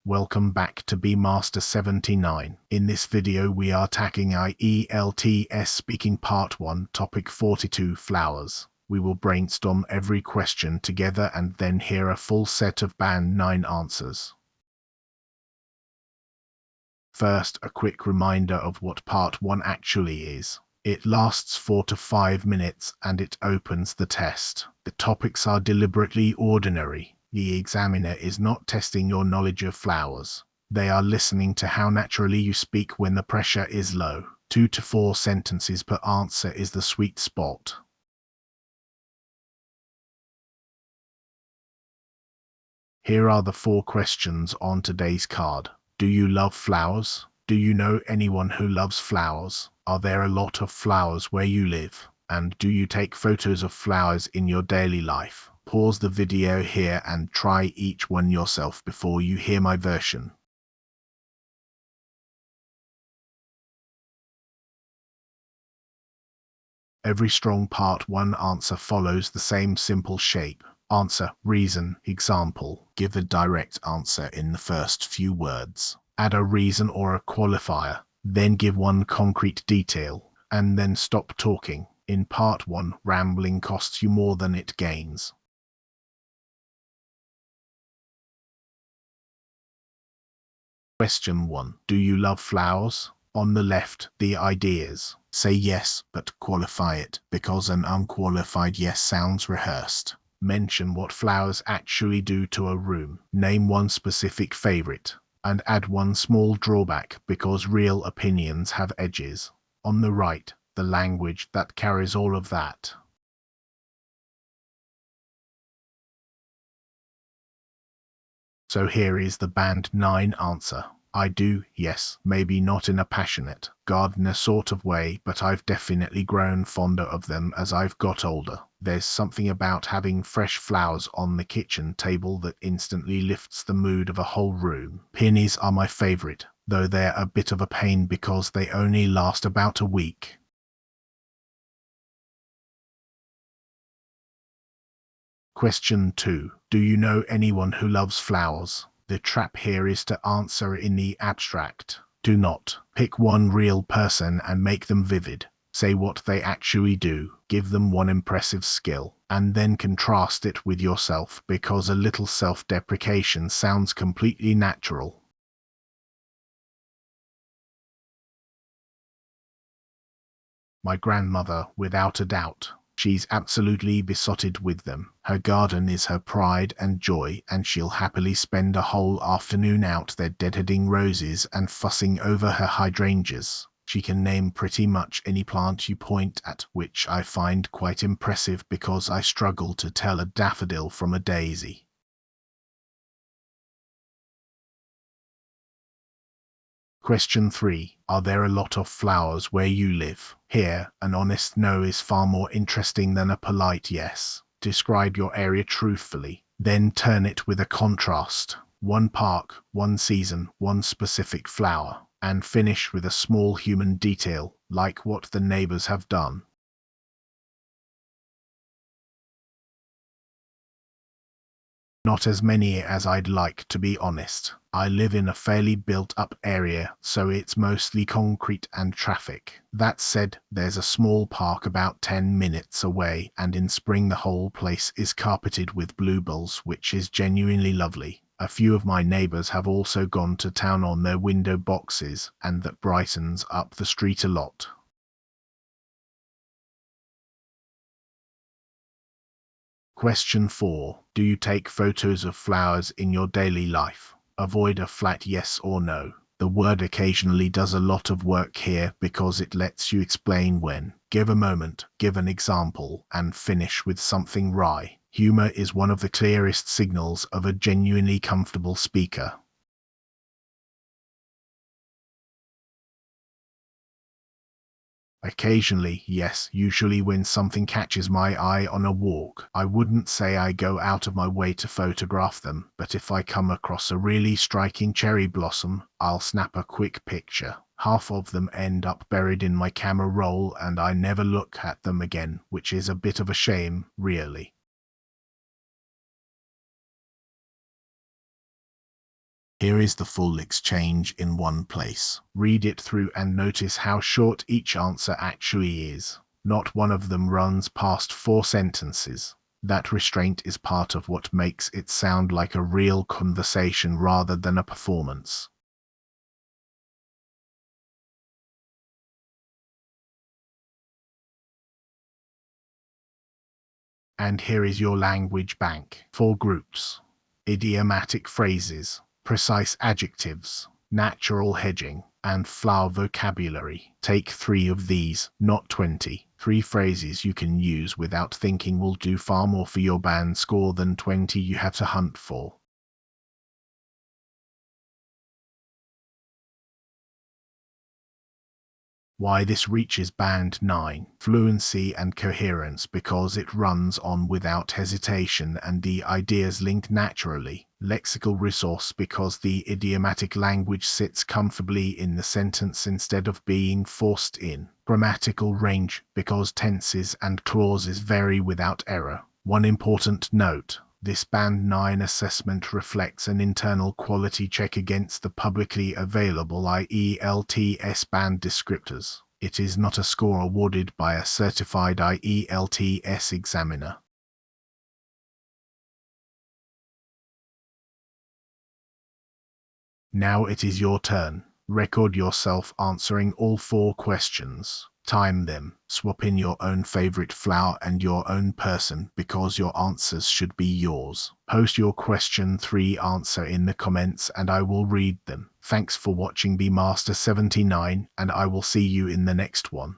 Welcome back to Master 79. In this video we are tackling ielts speaking part 1, topic 42, flowers. We will brainstorm every question together and then hear a full set of band 9 answers. First, a quick reminder of what part 1 actually is. It lasts 4 to 5 minutes and it opens the test. The topics are deliberately ordinary. The examiner is not testing your knowledge of flowers. They are listening to how naturally you speak when the pressure is low. 2 to 4 sentences per answer is the sweet spot. Here are the 4 questions on today's card. Do you love flowers? Do you know anyone who loves flowers? Are there a lot of flowers where you live? And do you take photos of flowers in your daily life? Pause the video here and try each one yourself before you hear my version. Every strong part 1 answer follows the same simple shape. Answer, reason, example. Give a direct answer in the first few words. Add a reason or a qualifier. Then give one concrete detail. And then stop talking. In part 1, rambling costs you more than it gains. Question 1. Do you love flowers? On the left, the ideas. Say yes, but qualify it, because an unqualified yes sounds rehearsed. Mention what flowers actually do to a room. Name one specific favorite. And add one small drawback, because real opinions have edges. On the right, the language that carries all of that. So here is the band 9 answer. I do, yes, maybe not in a passionate, gardener sort of way, but I've definitely grown fonder of them as I've got older. There's something about having fresh flowers on the kitchen table that instantly lifts the mood of a whole room. Peonies are my favorite, though they're a bit of a pain because they only last about a week. Question 2. Do you know anyone who loves flowers? The trap here is to answer in the abstract. Do not. Pick one real person and make them vivid. Say what they actually do. Give them one impressive skill. And then contrast it with yourself, because a little self-deprecation sounds completely natural. My grandmother, without a doubt. She's absolutely besotted with them. Her garden is her pride and joy, and she'll happily spend a whole afternoon out there deadheading roses and fussing over her hydrangeas. She can name pretty much any plant you point at, which I find quite impressive because I struggle to tell a daffodil from a daisy. Question 3. Are there a lot of flowers where you live? Here, an honest no is far more interesting than a polite yes. Describe your area truthfully, then turn it with a contrast. One park, one season, one specific flower, and finish with a small human detail, like what the neighbors have done. Not as many as I'd like, to be honest. I live in a fairly built-up area, so it's mostly concrete and traffic. That said, there's a small park about 10 minutes away, and in spring the whole place is carpeted with bluebells, which is genuinely lovely. A few of my neighbors have also gone to town on their window boxes, and that brightens up the street a lot. Question 4. Do you take photos of flowers in your daily life? Avoid a flat yes or no. The word occasionally does a lot of work here because it lets you explain when. Give a moment, give an example, and finish with something wry. Humor is one of the clearest signals of a genuinely comfortable speaker. Occasionally, yes, usually when something catches my eye on a walk. I wouldn't say I go out of my way to photograph them, but if I come across a really striking cherry blossom, I'll snap a quick picture. Half of them end up buried in my camera roll and I never look at them again, which is a bit of a shame, really. Here is the full exchange in one place. Read it through and notice how short each answer actually is. Not one of them runs past 4 sentences. That restraint is part of what makes it sound like a real conversation rather than a performance. And here is your language bank. 4 groups: idiomatic phrases, precise adjectives, natural hedging, and flower vocabulary. Take 3 of these, not 20. 3 phrases you can use without thinking will do far more for your band score than 20 you have to hunt for. Why this reaches band 9, fluency and coherence, because it runs on without hesitation and the ideas link naturally. Lexical resource, because the idiomatic language sits comfortably in the sentence instead of being forced in. Grammatical range, because tenses and clauses vary without error. One important note: this Band 9 assessment reflects an internal quality check against the publicly available ielts band descriptors. It is not a score awarded by a certified ielts examiner. Now it is your turn. Record yourself answering all 4 questions. Time them. Swap in your own favorite flower and your own person, because your answers should be yours. Post your question 3 answer in the comments and I will read them. Thanks for watching the Master 79, and I will see you in the next one.